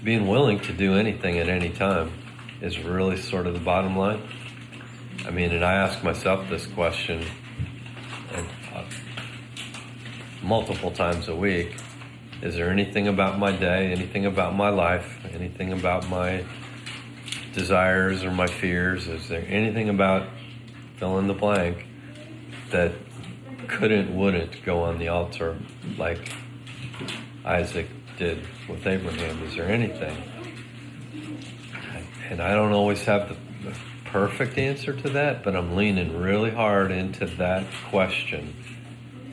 being willing to do anything at any time is really sort of the bottom line. I mean, and I ask myself this question and, multiple times a week. Is there anything about my day, anything about my life, anything about my desires or my fears? Is there anything about fill in the blank that wouldn't go on the altar like Isaac did with Abraham? Is there anything? And I don't always have the perfect answer to that, but I'm leaning really hard into that question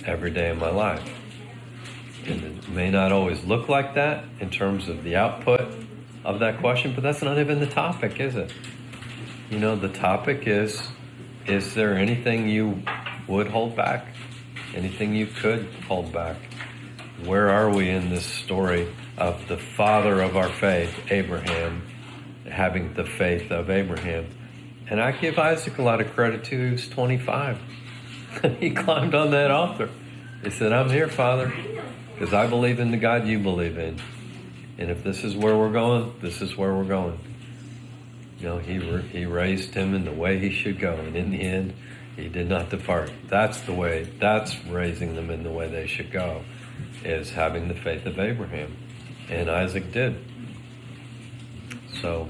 every day of my life. And it may not always look like that in terms of the output of that question, but that's not even the topic, is it? You know, the topic is there anything you would hold back? Anything you could hold back? Where are we in this story of the father of our faith, Abraham, having the faith of Abraham? And I give Isaac a lot of credit too. He was 25. He climbed on that altar. He said, I'm here, Father, because I believe in the God you believe in. And if this is where we're going, this is where we're going. You know, he raised him in the way he should go. And in the end, he did not depart. That's the way, that's raising them in the way they should go, is having the faith of Abraham. And Isaac did. So,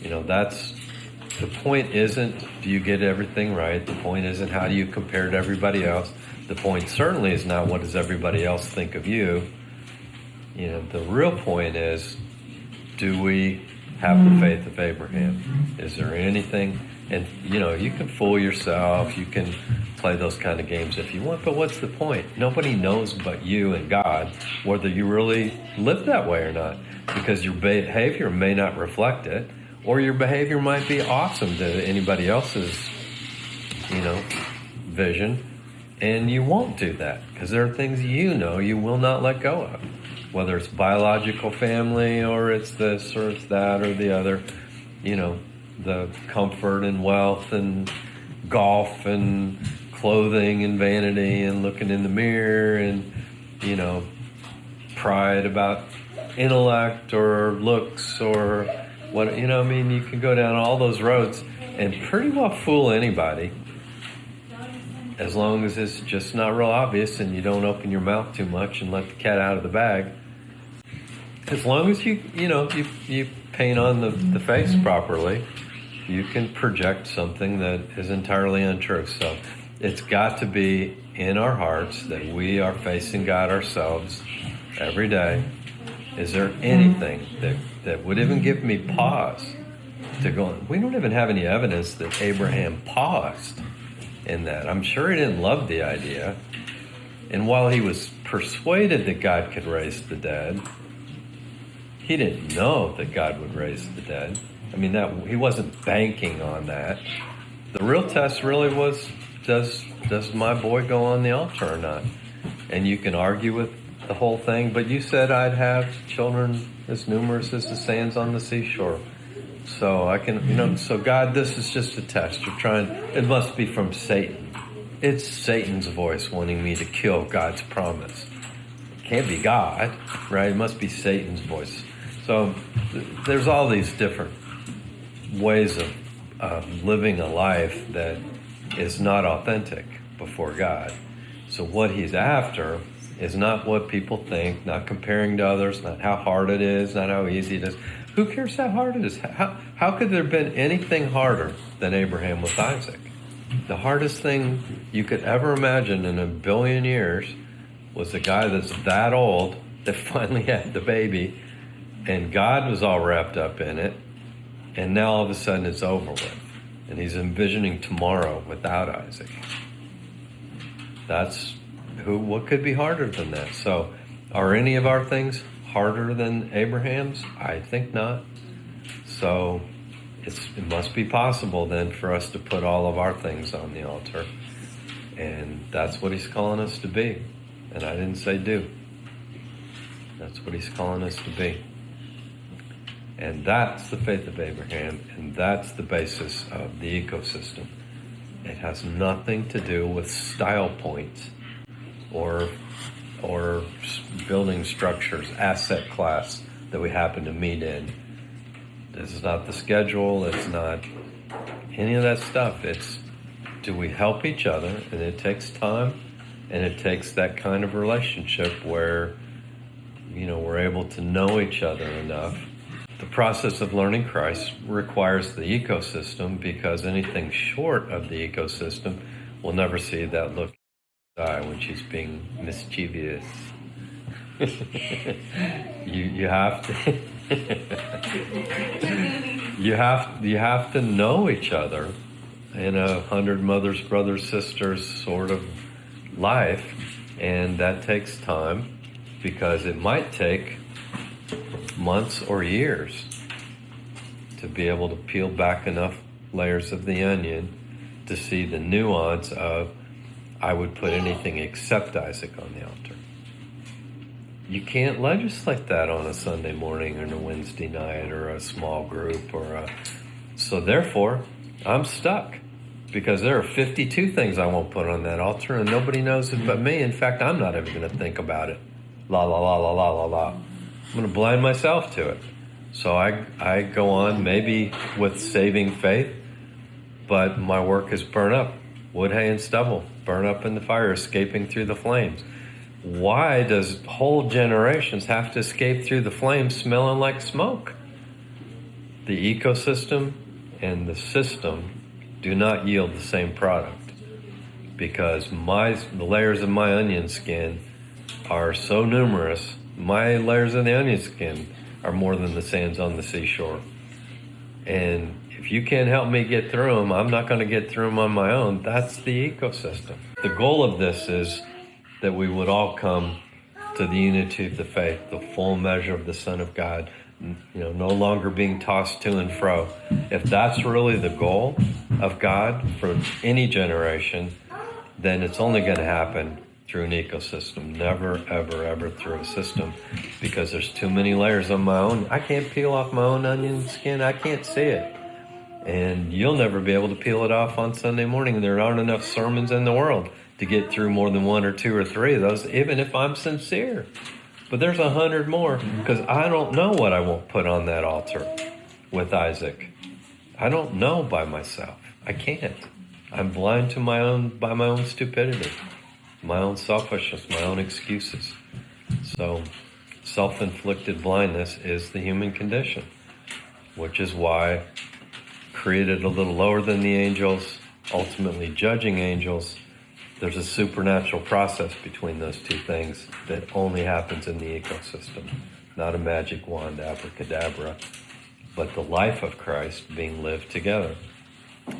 you know, that's, the point isn't, do you get everything right? The point isn't, how do you compare to everybody else? The point certainly is not, what does everybody else think of you? You know, the real point is, do we have the faith of Abraham? Is there anything? And, you know, you can fool yourself, you can play those kind of games if you want, but what's the point? Nobody knows but you and God whether you really live that way or not, because your behavior may not reflect it, or your behavior might be awesome to anybody else's, you know, vision, and you won't do that, because there are things you know you will not let go of. Whether it's biological family, or it's this, or it's that, or the other, you know, the comfort and wealth and golf and clothing and vanity and looking in the mirror and, you know, pride about intellect or looks or what, you know, I mean, you can go down all those roads and pretty well fool anybody, as long as it's just not real obvious and you don't open your mouth too much and let the cat out of the bag. As long as you paint on the face properly, you can project something that is entirely untrue. So it's got to be in our hearts that we are facing God ourselves every day. Is there anything that would even give me pause to go? We don't even have any evidence that Abraham paused in that. I'm sure he didn't love the idea. And while he was persuaded that God could raise the dead, he didn't know that God would raise the dead. I mean, that he wasn't banking on that. The real test really was, does my boy go on the altar or not? And you can argue with the whole thing, but you said I'd have children as numerous as the sands on the seashore. So I can, you know, so God, this is just a test. You're trying, it must be from Satan. It's Satan's voice wanting me to kill God's promise. It can't be God, right? It must be Satan's voice. So there's all these different ways of living a life that is not authentic before God. So what he's after is not what people think, not comparing to others, not how hard it is, not how easy it is. Who cares how hard it is? How could there have been anything harder than Abraham with Isaac? The hardest thing you could ever imagine in a billion years was a guy that's that old that finally had the baby, and God was all wrapped up in it, and now all of a sudden it's over with. And he's envisioning tomorrow without Isaac. What could be harder than that? So are any of our things harder than Abraham's? I think not. So it must be possible then for us to put all of our things on the altar. And that's what he's calling us to be. And I didn't say do. That's what he's calling us to be. And that's the faith of Abraham, and that's the basis of the ecosystem. It has nothing to do with style points or building structures, asset class, that we happen to meet in. This is not the schedule. It's not any of that stuff. It's, do we help each other? And it takes time, and it takes that kind of relationship where, we're able to know each other enough. The process of learning Christ requires the ecosystem, because anything short of the ecosystem will never see that look in her eye when she's being mischievous. you have to you have to know each other in 100 mothers, brothers, sisters sort of life, and that takes time, because it might take months or years to be able to peel back enough layers of the onion to see the nuance of, I would put anything except Isaac on the altar. You can't legislate that on a Sunday morning or a Wednesday night or a small group so therefore I'm stuck, because there are 52 things I won't put on that altar, and nobody knows it but me. In fact, I'm not even going to think about it. La la la la la la la. I'm going to blind myself to it. So I go on maybe with saving faith, but my work is burn up. Wood, hay, and stubble, burn up in the fire, escaping through the flames. Why does whole generations have to escape through the flames smelling like smoke? The ecosystem and the system do not yield the same product, because the layers of my onion skin are so numerous. My layers of the onion skin are more than the sands on the seashore. And if you can't help me get through them, I'm not going to get through them on my own. That's the ecosystem. The goal of this is that we would all come to the unity of the faith, the full measure of the Son of God, no longer being tossed to and fro. If that's really the goal of God for any generation, then it's only going to happen through an ecosystem, never, ever, ever through a system, because there's too many layers on my own. I can't peel off my own onion skin. I can't see it. And you'll never be able to peel it off on Sunday morning. There aren't enough sermons in the world to get through more than 1 or 2 or 3 of those, even if I'm sincere. But there's 100 more, because I don't know what I won't put on that altar with Isaac. I don't know by myself. I can't. I'm blind to my own stupidity, my own selfishness, my own excuses. So self-inflicted blindness is the human condition, which is why created a little lower than the angels, ultimately judging angels, there's a supernatural process between those two things that only happens in the ecosystem. Not a magic wand, abracadabra, but the life of Christ being lived together,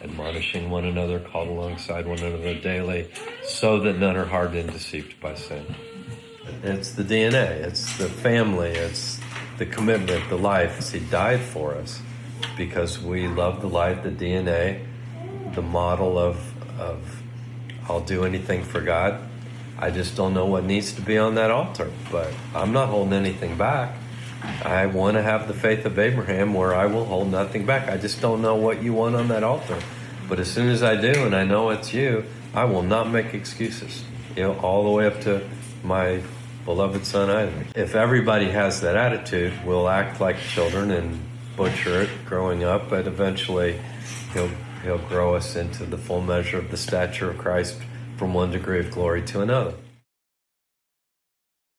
admonishing one another, called alongside one another daily, so that none are hardened and deceived by sin. It's the DNA, it's the family, it's the commitment, the life. He died for us because we love the life, the DNA, the model of I'll do anything for God. I just don't know what needs to be on that altar, but I'm not holding anything back. I want to have the faith of Abraham where I will hold nothing back. I just don't know what you want on that altar. But as soon as I do, and I know it's you, I will not make excuses. All the way up to my beloved son Isaac. If everybody has that attitude, we'll act like children and butcher it growing up, but eventually He'll grow us into the full measure of the stature of Christ, from one degree of glory to another.